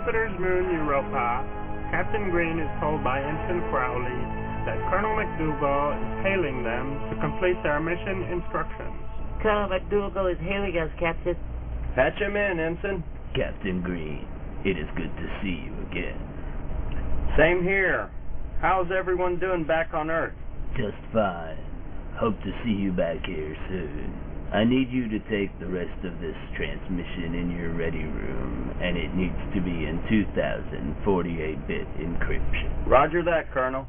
Jupiter's moon, Europa, Captain Green is told by Ensign Crowley that Colonel McDougal is hailing them to complete their mission instructions. Colonel McDougal is hailing us, Captain. Patch him in, Ensign. Captain Green, it is good to see you again. Same here. How's everyone doing back on Earth? Just fine. Hope to see you back here soon. I need you to take the rest of this transmission in your ready room, and it needs to be in 2048-bit encryption. Roger that, Colonel.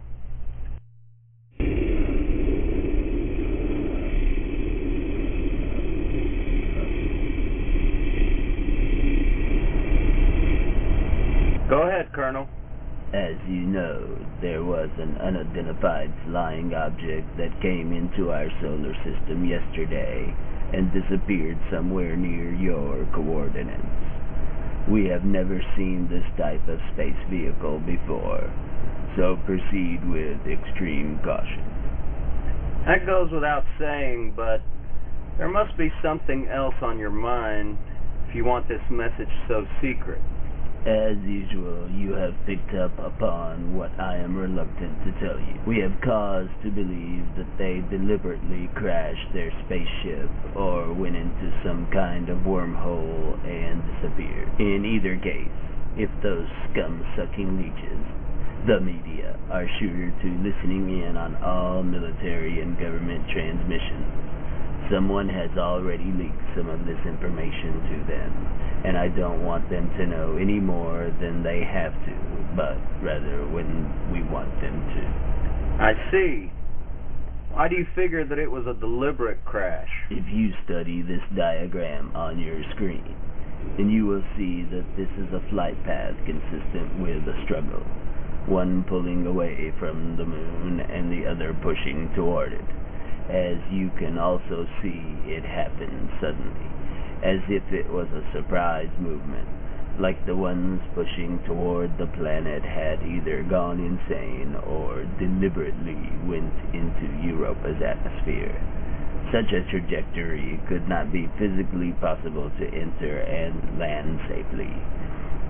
Go ahead, Colonel. As you know, there was an unidentified flying object that came into our solar system yesterday and disappeared somewhere near your coordinates. We have never seen this type of space vehicle before, so proceed with extreme caution. That goes without saying, but there must be something else on your mind if you want this message so secret. As usual, you have picked up upon what I am reluctant to tell you. We have cause to believe that they deliberately crashed their spaceship or went into some kind of wormhole and disappeared. In either case, if those scum-sucking leeches, the media, are sure to listening in on all military and government transmissions, someone has already leaked some of this information to them, and I don't want them to know any more than they have to, but rather when we want them to. I see. Why do you figure that it was a deliberate crash? If you study this diagram on your screen, then you will see that this is a flight path consistent with a struggle, one pulling away from the moon and the other pushing toward it. As you can also see, it happened suddenly, as if it was a surprise movement, like the ones pushing toward the planet had either gone insane or deliberately went into Europa's atmosphere. Such a trajectory could not be physically possible to enter and land safely.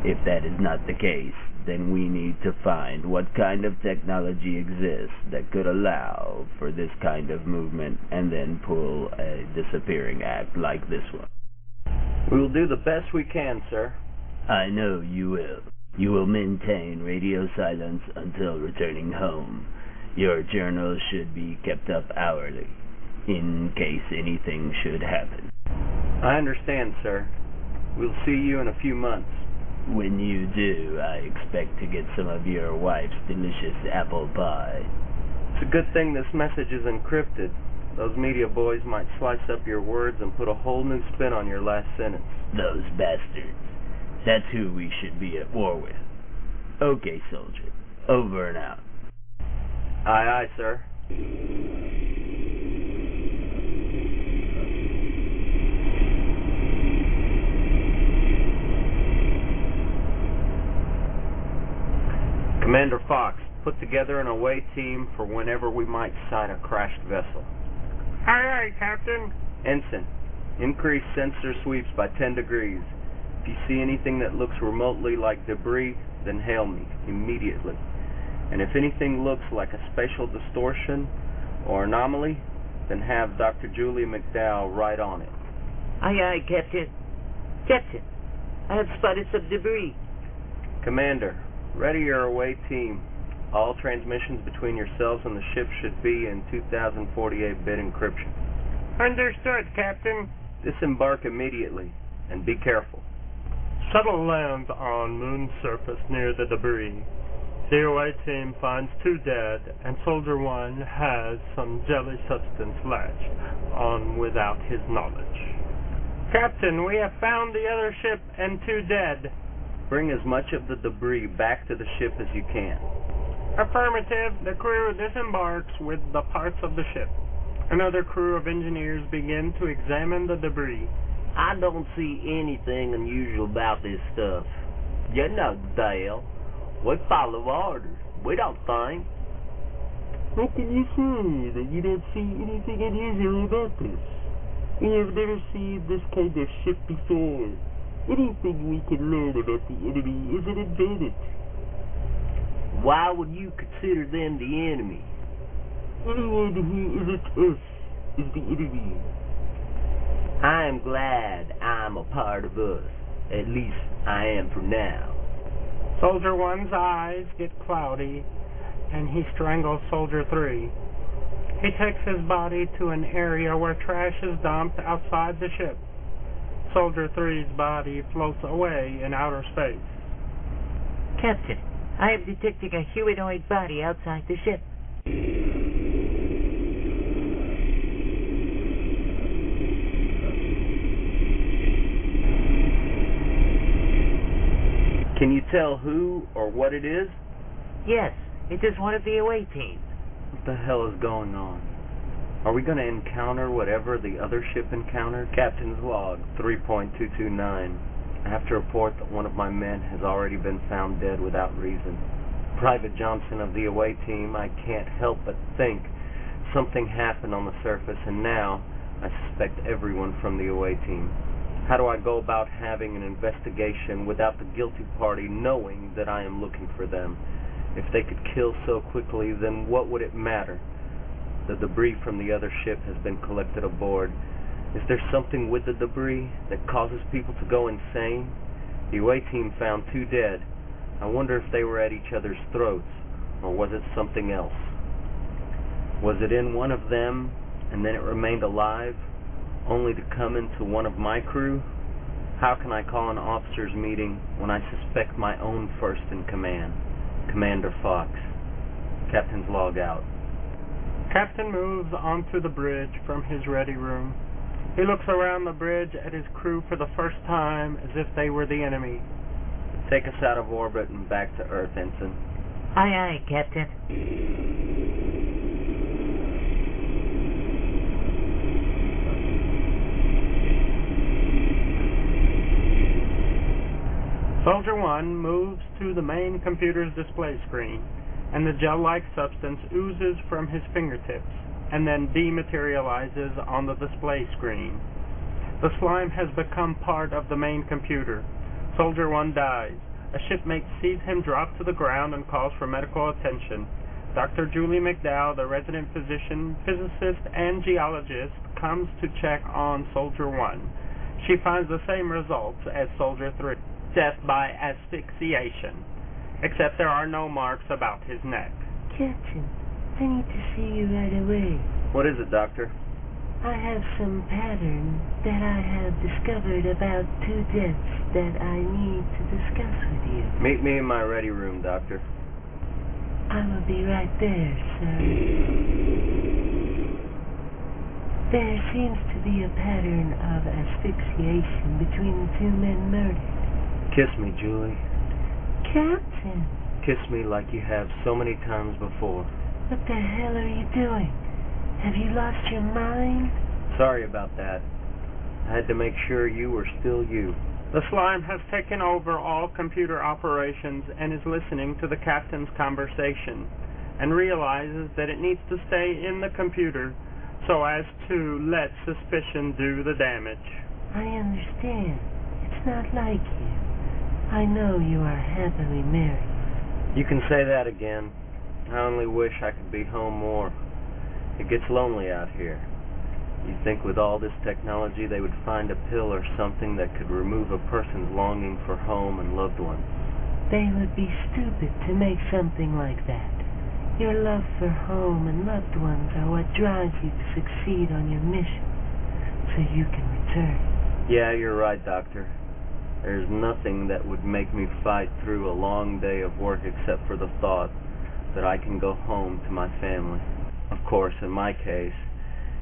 If that is not the case, then we need to find what kind of technology exists that could allow for this kind of movement and then pull a disappearing act like this one. We will do the best we can, sir. I know you will. You will maintain radio silence until returning home. Your journal should be kept up hourly, in case anything should happen. I understand, sir. We'll see you in a few months. When you do, I expect to get some of your wife's delicious apple pie. It's a good thing this message is encrypted. Those media boys might slice up your words and put a whole new spin on your last sentence. Those bastards. That's who we should be at war with. Okay, soldier. Over and out. Aye, aye, sir. Commander Fox, put together an away team for whenever we might sight a crashed vessel. Aye, aye, Captain. Ensign, increase sensor sweeps by 10 degrees. If you see anything that looks remotely like debris, then hail me immediately. And if anything looks like a spatial distortion or anomaly, then have Dr. Julia McDowell right on it. Aye, aye, Captain. Captain, I have spotted some debris. Commander, ready your away team. All transmissions between yourselves and the ship should be in 2048-bit encryption. Understood, Captain. Disembark immediately, and be careful. Shuttle lands on moon surface near the debris. The away team finds 2 dead, and Soldier 1 has some jelly substance latched on without his knowledge. Captain, we have found the other ship and 2 dead. Bring as much of the debris back to the ship as you can. Affirmative. The crew disembarks with the parts of the ship. Another crew of engineers begin to examine the debris. I don't see anything unusual about this stuff. You know, Dale, we follow orders. We don't think. How can you say that you don't see anything unusual about this? We have never seen this kind of ship before. Anything we can learn about the enemy is an advantage. Why would you consider them the enemy? Anyone who isn't us is the enemy. I am glad I'm a part of us. At least I am for now. Soldier 1's eyes get cloudy, and he strangles Soldier 3. He takes his body to an area where trash is dumped outside the ship. Soldier 3's body floats away in outer space. Captain, I am detecting a humanoid body outside the ship. Can you tell who or what it is? Yes, it is one of the away team. What the hell is going on? Are we going to encounter whatever the other ship encountered? Captain's log 3.229. I have to report that one of my men has already been found dead without reason. Private Johnson of the away team, I can't help but think something happened on the surface, and now I suspect everyone from the away team. How do I go about having an investigation without the guilty party knowing that I am looking for them? If they could kill so quickly, then what would it matter? The debris from the other ship has been collected aboard. Is there something with the debris that causes people to go insane? The away team found 2 dead. I wonder if they were at each other's throats, or was it something else? Was it in one of them, and then it remained alive, only to come into one of my crew? How can I call an officers' meeting when I suspect my own first in command, Commander Fox? Captain's log out. Captain moves onto the bridge from his ready room. He looks around the bridge at his crew for the first time as if they were the enemy. Take us out of orbit and back to Earth, Ensign. Aye, aye, Captain. Soldier 1 moves to the main computer's display screen, and the gel-like substance oozes from his fingertips, and then dematerializes on the display screen. The slime has become part of the main computer. Soldier 1 dies. A shipmate sees him drop to the ground and calls for medical attention. Dr. Julie McDowell, the resident physician, physicist, and geologist, comes to check on Soldier 1. She finds the same results as Soldier 3. Death by asphyxiation, except there are no marks about his neck. Captain, I need to see you right away. What is it, Doctor? I have some pattern that I have discovered about 2 deaths that I need to discuss with you. Meet me in my ready room, Doctor. I will be right there, sir. There seems to be a pattern of asphyxiation between the 2 men murdered. Kiss me, Julie. Captain! Kiss me like you have so many times before. What the hell are you doing? Have you lost your mind? Sorry about that. I had to make sure you were still you. The slime has taken over all computer operations and is listening to the captain's conversation, and realizes that it needs to stay in the computer so as to let suspicion do the damage. I understand. It's not like you. I know you are happily married. You can say that again. I only wish I could be home more. It gets lonely out here. You'd think with all this technology they would find a pill or something that could remove a person's longing for home and loved ones. They would be stupid to make something like that. Your love for home and loved ones are what drives you to succeed on your mission, so you can return. Yeah, you're right, Doctor. There's nothing that would make me fight through a long day of work except for the thought that I can go home to my family. Of course, in my case,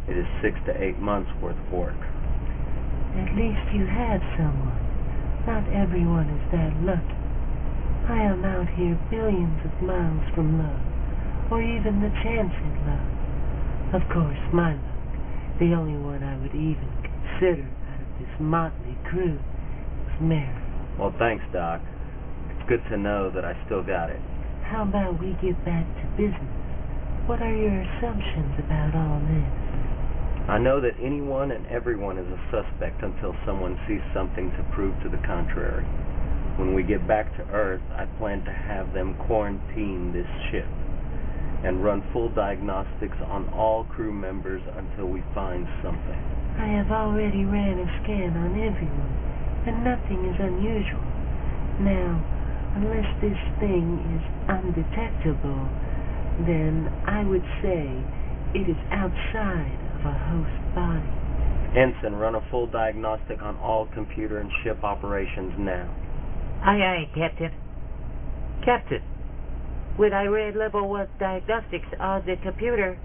it is 6 to 8 months worth of work. At least you have someone. Not everyone is that lucky. I am out here billions of miles from love, or even the chance at love. Of course, my luck, the only one I would even consider out of this motley crew, is Mary. Well, thanks, Doc. It's good to know that I still got it. How about we get back to business? What are your assumptions about all this? I know that anyone and everyone is a suspect until someone sees something to prove to the contrary. When we get back to Earth, I plan to have them quarantine this ship and run full diagnostics on all crew members until we find something. I have already ran a scan on everyone, and nothing is unusual. Now, unless this thing is undetectable, then I would say it is outside of a host body. Ensign, run a full diagnostic on all computer and ship operations now. Aye, aye, Captain. Captain, when I ran level 1 diagnostics on the computer,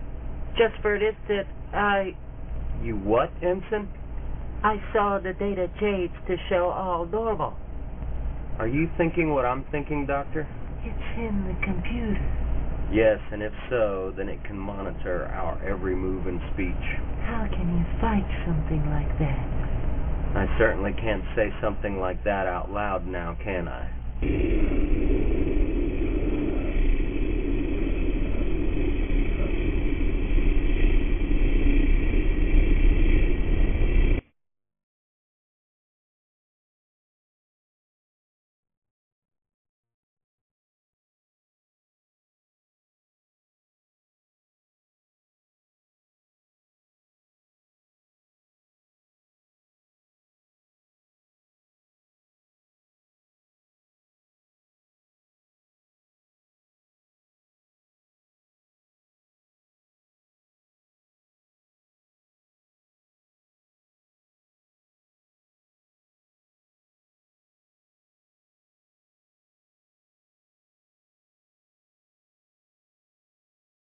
just for an instant, You what, Ensign? I saw the data change to show all normal. Are you thinking what I'm thinking, Doctor? It's in the computer. Yes, and if so, then it can monitor our every move and speech. How can you fight something like that? I certainly can't say something like that out loud now, can I?